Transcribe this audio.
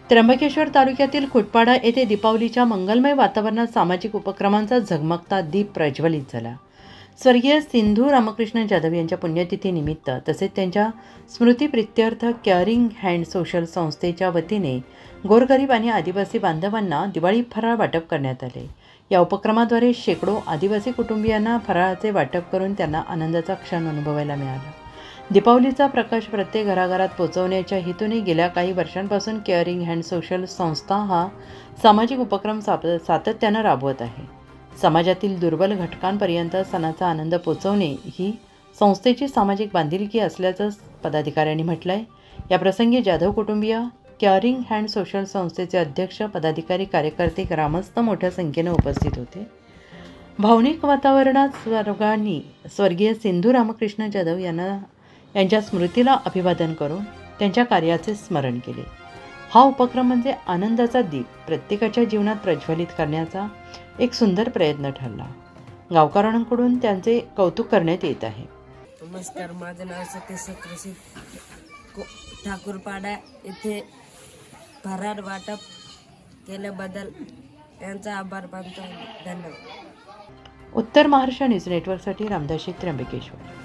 त्र्यंबकेश्वर तालुक्यातील खुटपाडा येथे दीपावलीच्या मंगलमय वातावरणात सामाजिक उपक्रमांचा झगमगता दीप प्रज्वलित झाला। स्वर्गीय सिंधू रामकृष्ण जाधव यांच्या पुण्यतिथीनिमित्त तसेच त्यांच्या स्मृतिप्रित्यर्थ केअरिंग हँड सोशल संस्थेच्या वतीने गोरगरीब आणि आदिवासी बांधवांना दिवाळी फराळ वाटप करण्यात आले। या उपक्रमाद्वारे शेकडो आदिवासी कुटुंबियांना फराळाचे वाटप करून त्यांना आनंदाचा क्षण अनुभवायला मिळाला। दीपावलीचा प्रकाश प्रत्येक घराघरात पोहोचवण्याच्या हेतूने गेल्या काही वर्षांपासून केअरिंग हँड सोशल संस्था हा सामाजिक उपक्रम सातत्याने राबवत आहे। समाजातील दुर्बल घटकांपर्यंत सणाचा आनंद पोहोचवणे ही संस्थेची सामाजिक बांधिलकी असल्याचं पदाधिकाऱ्यांनी म्हटलंय। या प्रसंगी जाधव कुटुंबीय, केअरिंग हँड सोशल संस्थेचे अध्यक्ष, पदाधिकारी, कार्यकर्ते, ग्रामस्थ मोठ्या संख्येने उपस्थित होते। भावनिक वातावरणात स्वर्गीय सिंधू रामकृष्ण जाधव यांच्या स्मृतीला अभिवादन करून त्यांच्या कार्याचे स्मरण केले। हा उपक्रम म्हणजे आनंदाचा दीप प्रत्येकाच्या जीवनात प्रज्वलित करण्याचा एक सुंदर प्रयत्न ठरला। गावकऱ्यांकडून त्यांचे कौतुक करण्यात येत आहे। नमस्कार, माझं नाव सतीश कृषी ठाकूरपाडा येथे फराळ वाटप केल्याबद्दल यांचा आभार मानतो। धन्यवाद। उत्तर महाराष्ट्र न्यूज नेटवर्कसाठी रामदासी, त्र्यंबकेश्वर।